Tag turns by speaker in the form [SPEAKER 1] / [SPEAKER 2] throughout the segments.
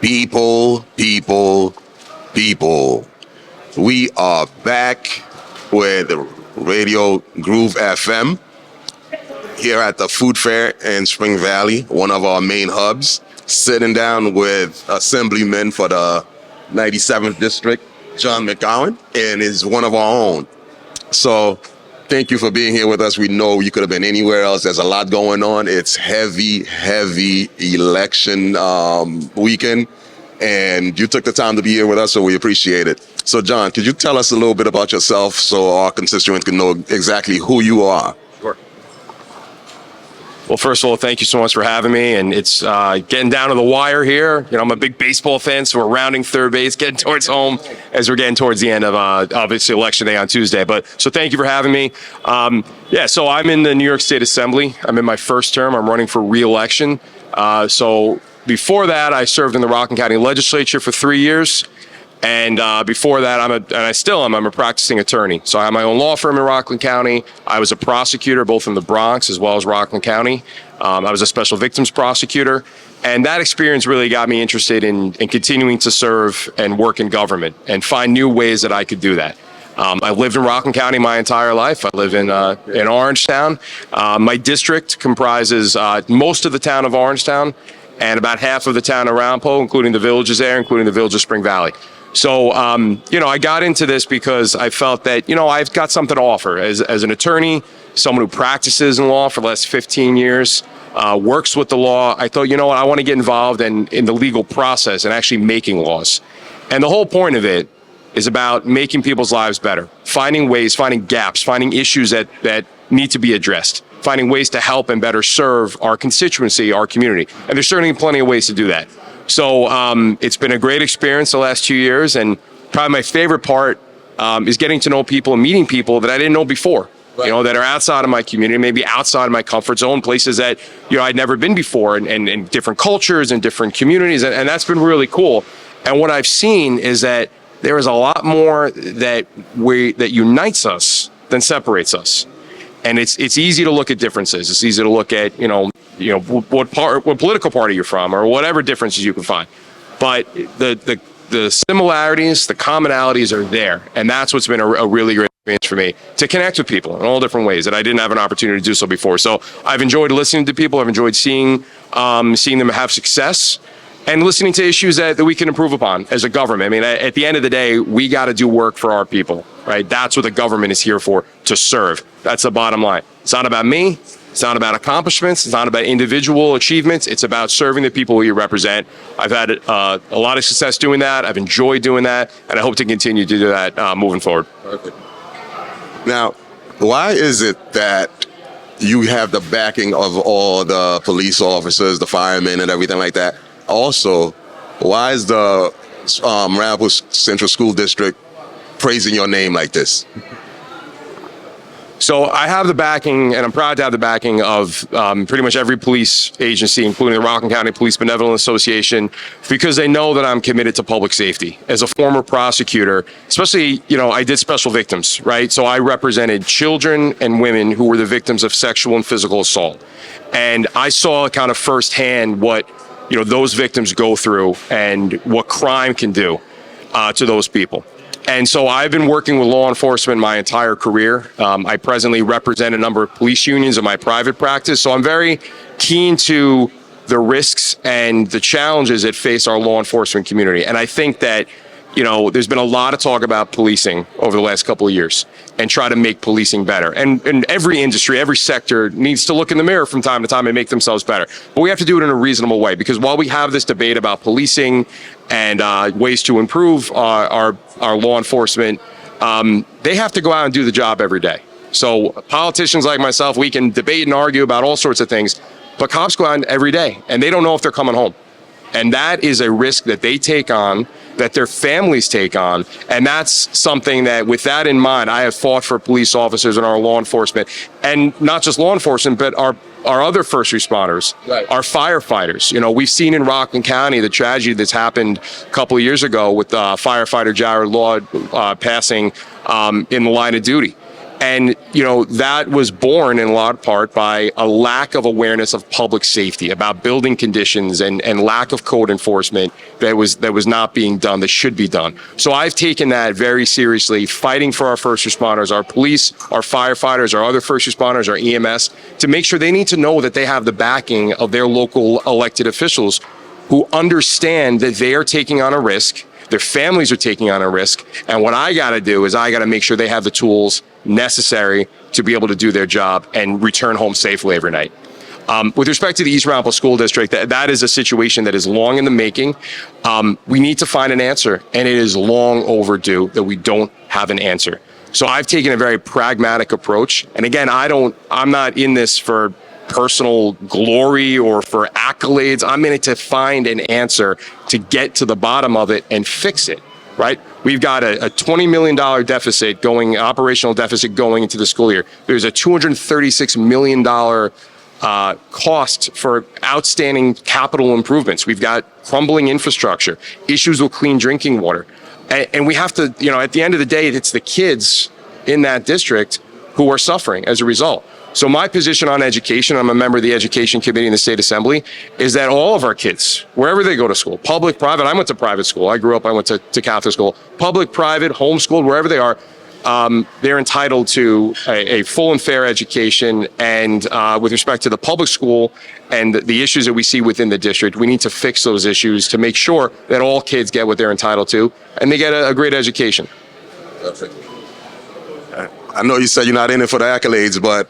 [SPEAKER 1] People. We are back with Radio Groove FM here at the Food Fair in Spring Valley, one of our main hubs, sitting down with Assemblyman for the 97th District, John McGowan, and is one of our own. So thank you for being here with us. We know you could have been anywhere else. There's a lot going on. It's heavy election weekend, and you took the time to be here with us, so we appreciate it. So John, could you tell us a little bit about yourself so our constituents can know exactly who you are?
[SPEAKER 2] Sure. Well, first of all, thank you so much for having me. And it's getting down to the wire here. You know, I'm a big baseball fan, so we're rounding third base, getting towards home as we're getting towards the end of obviously Election Day on Tuesday. But so thank you for having me. So I'm in the New York State Assembly. I'm in my first term. I'm running for re-election. So before that, I served in the Rockland County Legislature for 3 years. And before that, I'm a practicing attorney. So I have my own law firm in Rockland County. I was a prosecutor both in the Bronx as well as Rockland County. I was a special victims prosecutor. And that experience really got me interested in continuing to serve and work in government and find new ways that I could do that. I lived in Rockland County my entire life. I live in Orangetown. My district comprises most of the town of Orangetown and about half of the town of Arapahoe, including the villages there, including the village of Spring Valley. So, I got into this because I felt that, I've got something to offer as an attorney, someone who practices in law for the last 15 years, works with the law. I thought, I want to get involved in the legal process and actually making laws. And the whole point of it is about making people's lives better, finding ways, finding gaps, finding issues that need to be addressed, finding ways to help and better serve our constituency, our community. And there's certainly plenty of ways to do that. So it's been a great experience the last 2 years, and probably my favorite part is getting to know people and meeting people that I didn't know before, right. That are outside of my community, maybe outside of my comfort zone, places that, I'd never been before, and different cultures and different communities, and that's been really cool. And what I've seen is that there is a lot more that unites us than separates us. And it's easy to look at differences. It's easy to look at, what political party you're from or whatever differences you can find. But the similarities, the commonalities are there. And that's what's been a really great experience for me, to connect with people in all different ways that I didn't have an opportunity to do so before. So I've enjoyed listening to people. I've enjoyed seeing them have success and listening to issues that we can improve upon as a government. I mean, at the end of the day, we got to do work for our people, right? That's what the government is here for, to serve. That's the bottom line. It's not about me. It's not about accomplishments. It's not about individual achievements. It's about serving the people who you represent. I've had a lot of success doing that. I've enjoyed doing that, and I hope to continue to do that moving forward.
[SPEAKER 1] Perfect. Now, why is it that you have the backing of all the police officers, the firemen, and everything like that? Also, why is the Arapahoe Central School District praising your name like this?
[SPEAKER 2] So I have the backing, and I'm proud to have the backing of pretty much every police agency, including the Rockland County Police Benevolent Association, because they know that I'm committed to public safety. As a former prosecutor, especially, I did special victims, right? So I represented children and women who were the victims of sexual and physical assault. And I saw kind of firsthand what those victims go through and what crime can do to those people. And so I've been working with law enforcement my entire career. I presently represent a number of police unions in my private practice. So I'm very keen to the risks and the challenges that face our law enforcement community. And I think that, there's been a lot of talk about policing over the last couple of years and try to make policing better. And every industry, every sector needs to look in the mirror from time to time and make themselves better. But we have to do it in a reasonable way, because while we have this debate about policing and ways to improve our law enforcement, they have to go out and do the job every day. So politicians like myself, we can debate and argue about all sorts of things, but cops go out every day and they don't know if they're coming home. And that is a risk that they take on, that their families take on. And that's something that, with that in mind, I have fought for police officers and our law enforcement, and not just law enforcement, but our other first responders, right. Our firefighters. We've seen in Rockland County the tragedy that's happened a couple of years ago with firefighter Jared Law passing in the line of duty. And, that was born in large part by a lack of awareness of public safety, about building conditions and lack of code enforcement that was not being done, that should be done. So I've taken that very seriously, fighting for our first responders, our police, our firefighters, our other first responders, our EMS, to make sure they need to know that they have the backing of their local elected officials who understand that they are taking on a risk, their families are taking on a risk, and what I got to do is I got to make sure they have the tools necessary to be able to do their job and return home safely every night. With respect to the East Ramapo School District, that is a situation that is long in the making. We need to find an answer, and it is long overdue that we don't have an answer. So I've taken a very pragmatic approach, and again, I'm not in this for personal glory or for accolades. I'm in it to find an answer, to get to the bottom of it and fix it, right? We've got a $20 million deficit operational deficit going into the school year. There's a $236 million cost for outstanding capital improvements. We've got crumbling infrastructure, issues with clean drinking water. And we have to, at the end of the day, it's the kids in that district who are suffering as a result. So my position on education, I'm a member of the Education Committee in the State Assembly, is that all of our kids, wherever they go to school, public, private, I went to private school. I went to Catholic school, public, private, homeschooled, wherever they are, they're entitled to a full and fair education. And with respect to the public school and the issues that we see within the district, we need to fix those issues to make sure that all kids get what they're entitled to and they get a great education.
[SPEAKER 1] Perfect. I know you said you're not in it for the accolades, but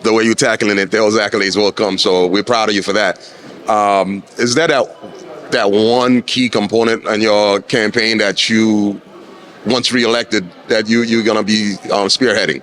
[SPEAKER 1] the way you're tackling it, those accolades will come. So we're proud of you for that. Is there that one key component in your campaign that you, once reelected, that you're going to be spearheading?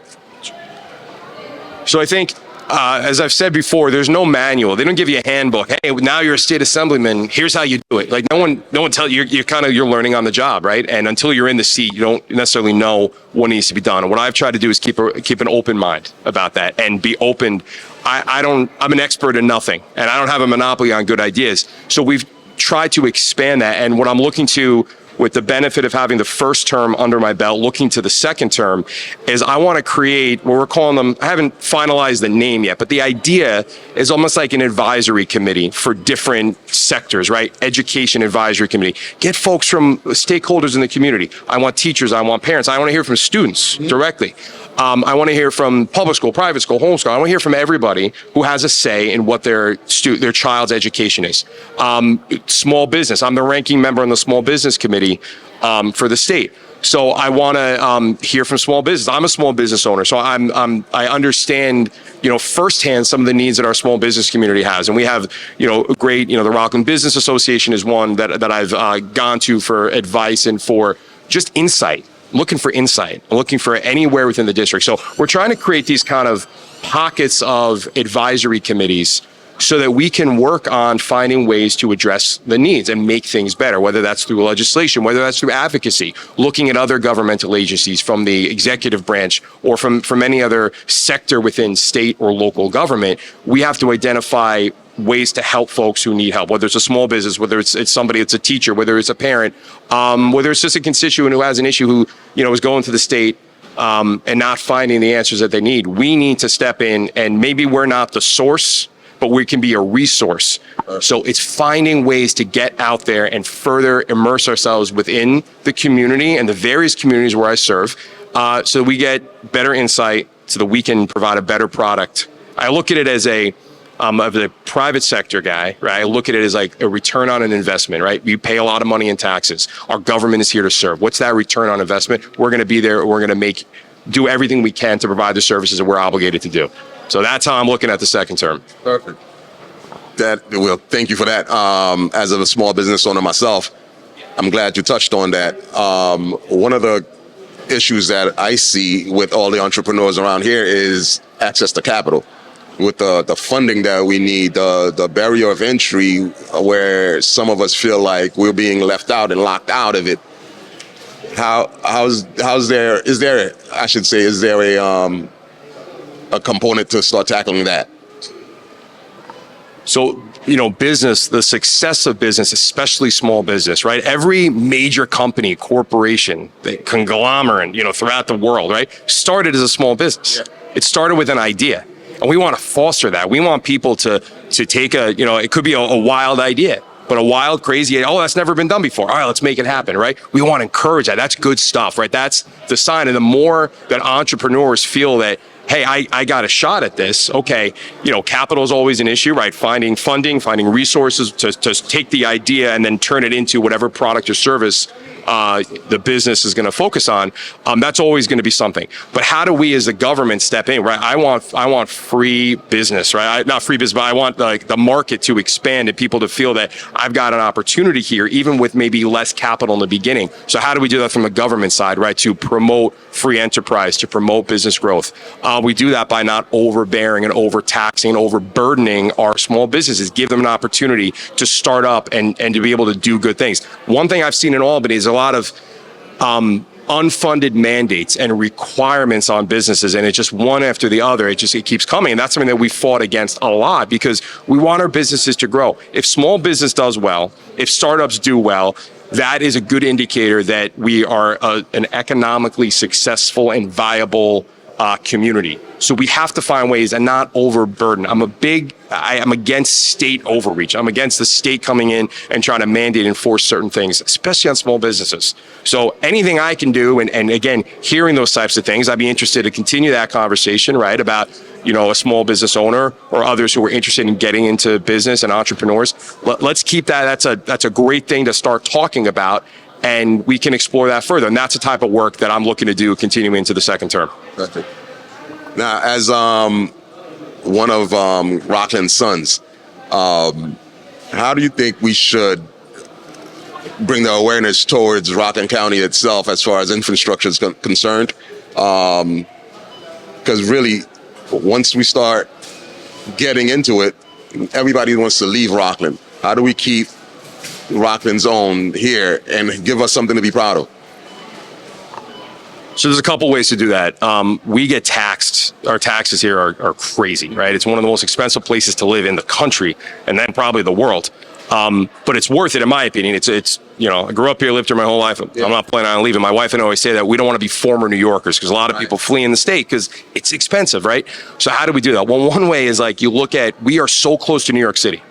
[SPEAKER 2] So I think, as I've said before, there's no manual. They don't give you a handbook. Hey, now you're a state assemblyman. Here's how you do it. Like no one tell you. You're learning on the job, right? And until you're in the seat, you don't necessarily know what needs to be done. And what I've tried to do is keep an open mind about that and be open. I'm an expert in nothing, and I don't have a monopoly on good ideas. So we've tried to expand that. And what I'm looking to, with the benefit of having the first term under my belt, looking to the second term, is I want to create what we're calling them, I haven't finalized the name yet, but the idea is almost like an advisory committee for different sectors, right? Education advisory committee. Get folks from stakeholders in the community. I want teachers, I want parents, I want to hear from students directly. I want to hear from public school, private school, homeschool. I want to hear from everybody who has a say in what their child's education is. Small business. I'm the ranking member on the small business committee for the state. So I want to hear from small business. I'm a small business owner, so I understand, firsthand some of the needs that our small business community has. And we have, great, the Rockland Business Association is one that I've gone to for advice and for just insight. Looking for insight, looking for anywhere within the district. So we're trying to create these kind of pockets of advisory committees so that we can work on finding ways to address the needs and make things better, whether that's through legislation, whether that's through advocacy, looking at other governmental agencies from the executive branch or from any other sector within state or local government. We have to identify ways to help folks who need help, whether it's a small business, whether it's somebody, it's a teacher, whether it's a parent, whether it's just a constituent who has an issue who, is going to the state and not finding the answers that they need. We need to step in, and maybe we're not the source, but we can be a resource. So it's finding ways to get out there and further immerse ourselves within the community and the various communities where I serve, so we get better insight so that we can provide a better product. I look at it as of the private sector guy, right? I look at it as like a return on an investment, right? You pay a lot of money in taxes. Our government is here to serve. What's that return on investment? We're going to be there. We're going to do everything we can to provide the services that we're obligated to do. So that's how I'm looking at the second term.
[SPEAKER 1] Perfect. Thank you for that. As a small business owner myself, I'm glad you touched on that. One of the issues that I see with all the entrepreneurs around here is access to capital. With the funding that we need, the barrier of entry, where some of us feel like we're being left out and locked out of it. Is there a component to start tackling that?
[SPEAKER 2] So business, the success of business, especially small business, right? Every major company, corporation, the conglomerate, throughout the world, right, started as a small business. Yeah. It started with an idea. And we want to foster that. We want people to take it could be a wild idea, but a wild, crazy idea. Oh, that's never been done before. All right, let's make it happen, right? We want to encourage that. That's good stuff, right? That's the sign. And the more that entrepreneurs feel that, hey, I got a shot at this. Okay, capital is always an issue, right? Finding funding, finding resources to take the idea and then turn it into whatever product or service the business is going to focus on. That's always going to be something. But how do we as the government step in, right? I want free business, right? Not free business, but I want the market to expand and people to feel that I've got an opportunity here, even with maybe less capital in the beginning. So how do we do that from the government side, right? To promote free enterprise, to promote business growth. We do that by not overbearing and overtaxing and overburdening our small businesses. Give them an opportunity to start up and to be able to do good things. One thing I've seen in Albany is a lot of unfunded mandates and requirements on businesses, and it's just one after the other. It keeps coming, and that's something that we fought against a lot because we want our businesses to grow. If small business does well, if startups do well, that is a good indicator that we are an economically successful and viable community. So we have to find ways and not overburden. I'm against state overreach. I'm against the state coming in and trying to mandate and enforce certain things, especially on small businesses. So anything I can do, and again, hearing those types of things, I'd be interested to continue that conversation, right, about a small business owner or others who are interested in getting into business and entrepreneurs. Let's keep that. That's a great thing to start talking about, and we can explore that further. And that's the type of work that I'm looking to do continuing into the second term.
[SPEAKER 1] Perfect. Now, as one of Rockland's sons, how do you think we should bring the awareness towards Rockland County itself as far as infrastructure is concerned? Because really, once we start getting into it, everybody wants to leave Rockland. How do we keep Rockland's own here and give us something to be proud of?
[SPEAKER 2] So there's a couple ways to do that. We get taxed. Our taxes here are crazy, right? It's one of the most expensive places to live in the country, and then probably the world. But it's worth it, in my opinion. It's I grew up here, lived here my whole life. I'm not planning on leaving. My wife and I always say that we don't want to be former New Yorkers because a lot of people flee in the state because it's expensive, right? So how do we do that? Well, one way is we are so close to New York City.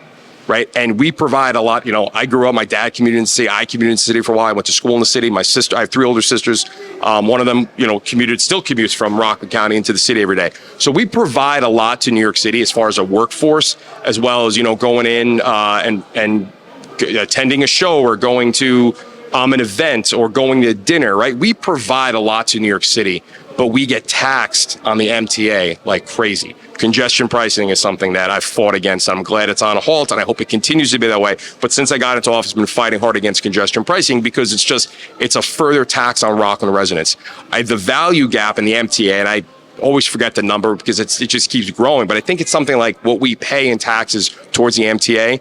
[SPEAKER 2] Right. And we provide a lot. I grew up, my dad commuted in the city. I commuted in the city for a while. I went to school in the city. My sister, I have 3 older sisters. One of them, still commutes from Rockland County into the city every day. So we provide a lot to New York City as far as a workforce, as well as, going in and attending a show or going to an event or going to dinner. Right. We provide a lot to New York City, but we get taxed on the MTA like crazy. Congestion pricing is something that I've fought against. I'm glad it's on a halt, and I hope it continues to be that way. But since I got into office, I've been fighting hard against congestion pricing because it's a further tax on Rockland residents. The value gap in the MTA, and I always forget the number because it just keeps growing, but I think it's something like what we pay in taxes towards the MTA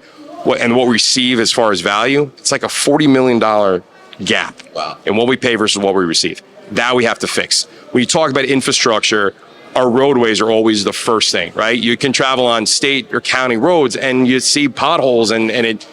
[SPEAKER 2] and what we receive as far as value. It's like a $40 million gap in what we pay versus what we receive. That we have to fix. When you talk about infrastructure, our roadways are always the first thing, right? You can travel on state or county roads and you see potholes and it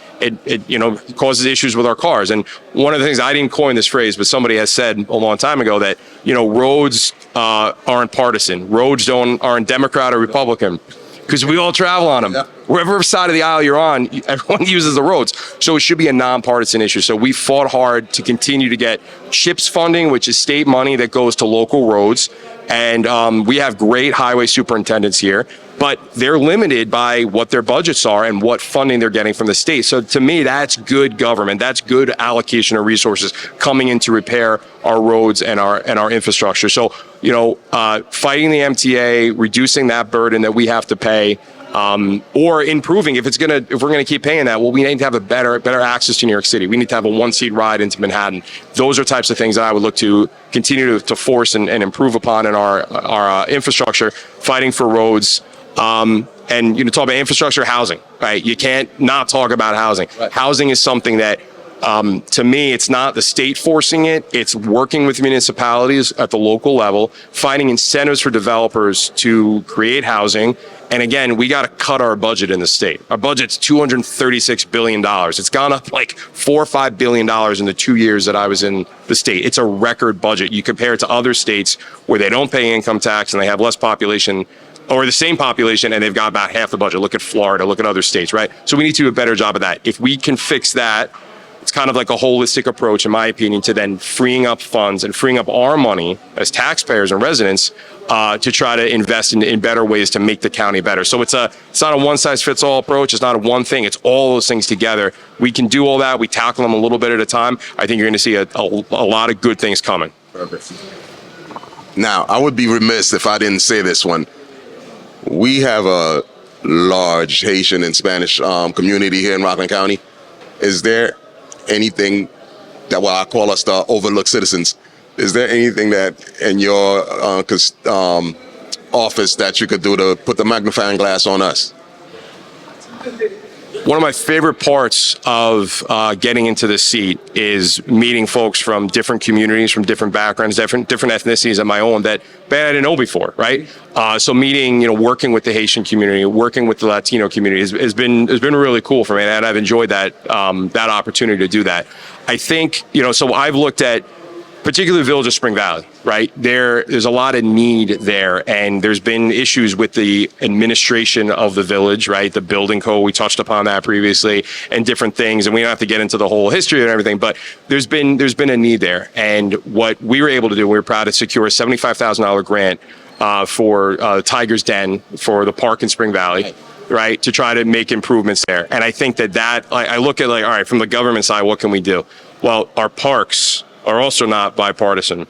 [SPEAKER 2] causes issues with our cars. And one of the things, I didn't coin this phrase, but somebody has said a long time ago that, roads aren't partisan. Roads aren't Democrat or Republican because we all travel on them. Yeah. Wherever side of the aisle you're on, everyone uses the roads. So it should be a nonpartisan issue. So we fought hard to continue to get CHIPS funding, which is state money that goes to local roads. And we have great highway superintendents here, but they're limited by what their budgets are and what funding they're getting from the state. So to me, that's good government. That's good allocation of resources coming in to repair our roads and our infrastructure. So, fighting the MTA, reducing that burden that we have to pay, or improving if we're gonna keep paying that. Well, we need to have a better access to New York City. We need to have a 1-seat ride into Manhattan. Those are types of things that I would look to continue to force and improve upon in our infrastructure. Fighting for roads, and talk about infrastructure, housing. Right, you can't not talk about housing. Right. Housing is something that To me, it's not the state forcing it. It's working with municipalities at the local level, finding incentives for developers to create housing. And again, we got to cut our budget in the state. Our budget's $236 billion. It's gone up like $4 or $5 billion in the 2 years that I was in the state. It's a record budget. You compare it to other states where they don't pay income tax and they have less population, or the same population, and they've got about half the budget. Look at Florida, look at other states, right? So we need to do a better job of that. If we can fix that, it's kind of like a holistic approach, in my opinion, to then freeing up funds and freeing up our money as taxpayers and residents to try to invest in better ways to make the county better. So it's not a one-size-fits-all approach. It's not a one thing. It's all those things together. We can do all that. We tackle them a little bit at a time. I think you're going to see a lot of good things coming.
[SPEAKER 1] Perfect. Now, I would be remiss if I didn't say this one. We have a large Haitian and Spanish community here in Rockland County. Is there anything that, well, I call us the overlooked citizens, is there anything that in your office that you could do to put the magnifying glass on us?
[SPEAKER 2] One of my favorite parts of getting into this seat is meeting folks from different communities, from different backgrounds, different ethnicities of my own that I didn't know before, right? So meeting, working with the Haitian community, working with the Latino community has been really cool for me, and I've enjoyed that opportunity to do that. I think, so I've looked at particularly the Village of Spring Valley, right? There's a lot of need there, and there's been issues with the administration of the village, right? The building code, we touched upon that previously, and different things, and we don't have to get into the whole history and everything, but there's been a need there. And what we were able to do, we were proud to secure a $75,000 grant for Tiger's Den for the park in Spring Valley. Right, to try to make improvements there. And I think that I look at all right, from the government side, what can we do? Well, our parks are also not bipartisan,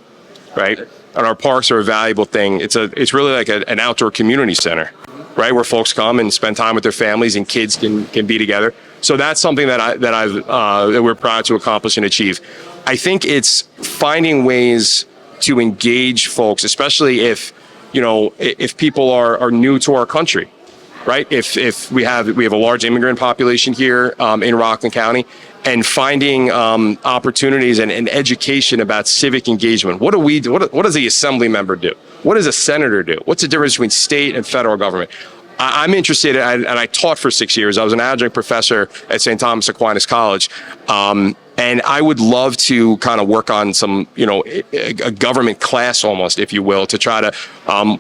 [SPEAKER 2] right? And our parks are a valuable thing. It's really like an outdoor community center, right? Where folks come and spend time with their families and kids can be together. So that's something that we're proud to accomplish and achieve. I think it's finding ways to engage folks, especially if people are new to our country. Right, if we have a large immigrant population here in Rockland County, and finding opportunities and education about civic engagement. What do we do? What does the assembly member do? What does a senator do? What's the difference between state and federal government? I'm interested, and I taught for 6 years. I was an adjunct professor at St. Thomas Aquinas College. And I would love to kind of work on some, a government class almost, if you will, to try to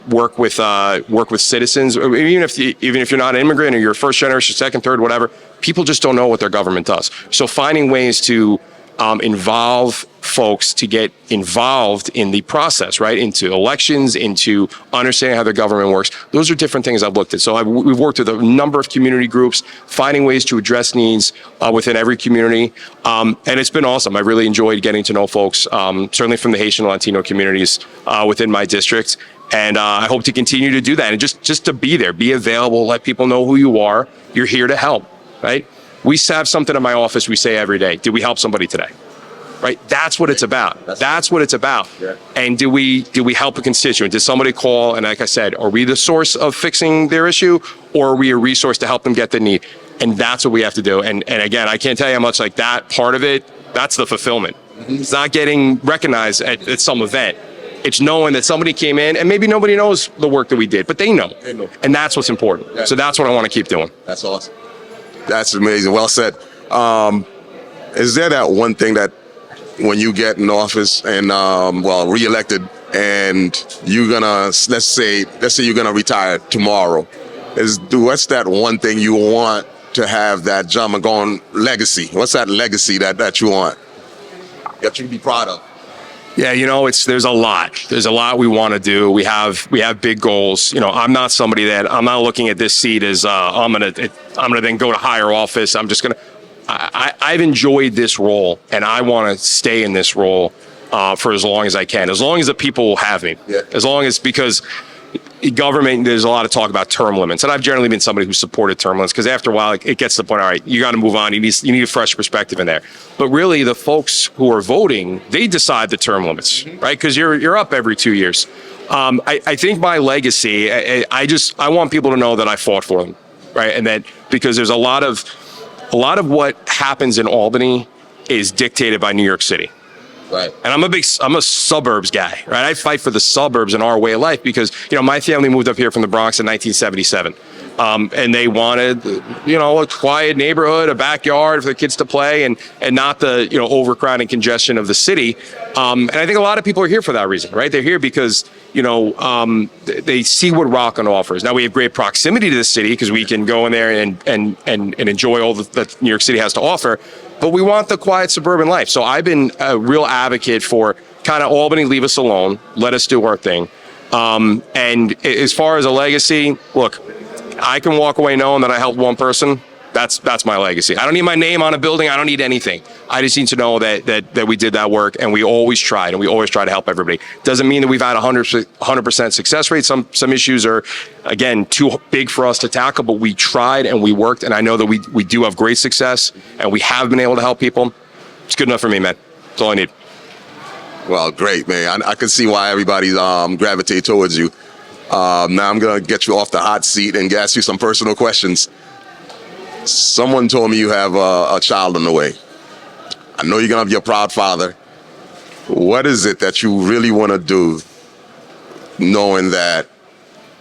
[SPEAKER 2] work with citizens. Even if you're not an immigrant or you're first generation, second, third, whatever, people just don't know what their government does. So finding ways to involve folks to get involved in the process, right? Into elections, into understanding how their government works. Those are different things I've looked at. So we've worked with a number of community groups, finding ways to address needs within every community. And it's been awesome. I really enjoyed getting to know folks, certainly from the Haitian and Latino communities within my district. And I hope to continue to do that. And just to be there, be available, let people know who you are. You're here to help, right? We have something in my office we say every day. Did we help somebody today? Right? That's what it's about. That's what it's about. Yeah. And do we help a constituent? Did somebody call? And like I said, are we the source of fixing their issue, or are we a resource to help them get the need? And that's what we have to do. And again, I can't tell you how much like that part of it, that's the fulfillment. Mm-hmm. It's not getting recognized at some event. It's knowing that somebody came in, and maybe nobody knows the work that we did, but they know. And that's what's important. Yeah. So that's what I want to keep doing.
[SPEAKER 1] That's awesome. That's amazing. Well said. Is there that one thing that when you get in office and reelected, and you're gonna let's say you're gonna retire tomorrow, what's that one thing you want to have that John McGowan legacy? What's that legacy that you want that you can be proud of?
[SPEAKER 2] Yeah, there's a lot. There's a lot we want to do. We have big goals. I'm not somebody that I'm not looking at this seat as I'm gonna then go to higher office. I've enjoyed this role, and I want to stay in this role for as long as I can, as long as the people will have me. Yeah. Because government, there's a lot of talk about term limits, and I've generally been somebody who supported term limits, because after a while it gets to the point, all right, you got to move on. You need a fresh perspective in there. But really, the folks who are voting, they decide the term limits, right? Because you're up every 2 years. I think my legacy, I want people to know that I fought for them, right? And that because there's a lot of what happens in Albany is dictated by New York City.
[SPEAKER 1] Right.
[SPEAKER 2] And I'm a suburbs guy, right? I fight for the suburbs and our way of life because, my family moved up here from the Bronx in 1977. And they wanted, a quiet neighborhood, a backyard for the kids to play and not the, overcrowding congestion of the city. And I think a lot of people are here for that reason, right? They're here because, they see what Rockland offers. Now we have great proximity to the city because we can go in there and enjoy all that New York City has to offer. But we want the quiet suburban life. So I've been a real advocate for kind of Albany, leave us alone, let us do our thing. And as far as a legacy, look, I can walk away knowing that I helped one person. That's my legacy. I don't need my name on a building. I don't need anything. I just need to know that we did that work and we always tried and we always try to help everybody. Doesn't mean that we've had 100% success rate. Some issues are, again, too big for us to tackle, but we tried and we worked. And I know that we do have great success and we have been able to help people. It's good enough for me, man. That's all I need.
[SPEAKER 1] Well, great, man. I can see why everybody's gravitate towards you. Now I'm going to get you off the hot seat and ask you some personal questions. Someone told me you have a child on the way. I know you're going to have your proud father. What is it that you really want to do, knowing that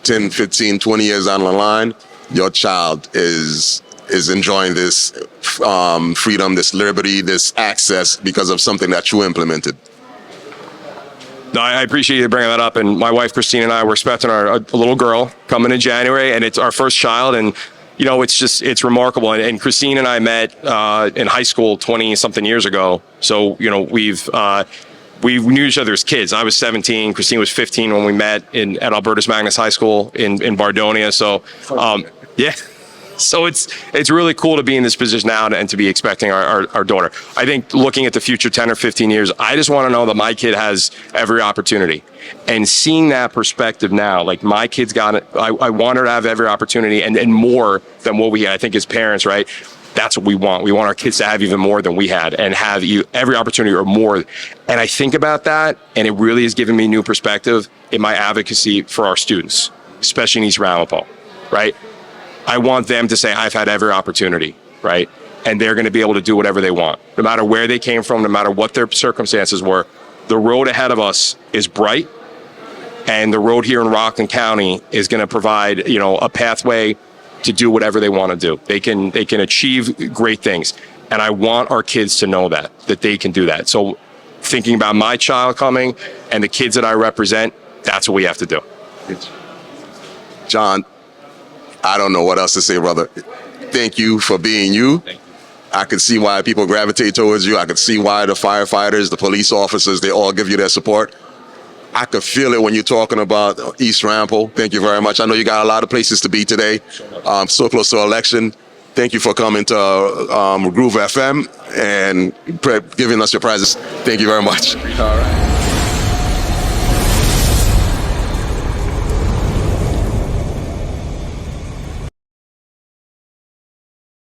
[SPEAKER 1] 10, 15, 20 years down the line, your child is enjoying this freedom, this liberty, this access because of something that you implemented?
[SPEAKER 2] No, I appreciate you bringing that up. And my wife, Christine, and I were expecting a little girl coming in January, and it's our first child. And, it's remarkable. And Christine and I met in high school 20-something years ago. So, we knew each other as kids. I was 17. Christine was 15 when we met at Albertus Magnus High School in Bardonia. So, yeah. So it's really cool to be in this position now and to be expecting our daughter. I think looking at the future 10 or 15 years, I just want to know that my kid has every opportunity. And seeing that perspective now, like my kid's got it, I want her to have every opportunity and more than what we had. I think as parents, right? That's what we want. We want our kids to have even more than we had and have every opportunity or more. And I think about that, and it really has given me new perspective in my advocacy for our students, especially in East Ramapo, right? I want them to say, I've had every opportunity, right? And they're going to be able to do whatever they want, no matter where they came from, no matter what their circumstances were. The road ahead of us is bright, and the road here in Rockland County is going to provide, a pathway to do whatever they want to do. They can achieve great things. And I want our kids to know that they can do that. So thinking about my child coming and the kids that I represent, that's what we have to do.
[SPEAKER 1] John, I don't know what else to say, brother. Thank you for being you.
[SPEAKER 2] Thank you.
[SPEAKER 1] I can see why people gravitate towards you. I can see why the firefighters, the police officers, they all give you their support. I could feel it when you're talking about East Ramapo. Thank you very much. I know you got a lot of places to be today. So close to election. Thank you for coming to Groove FM and giving us your prizes. Thank you very much.
[SPEAKER 2] All right.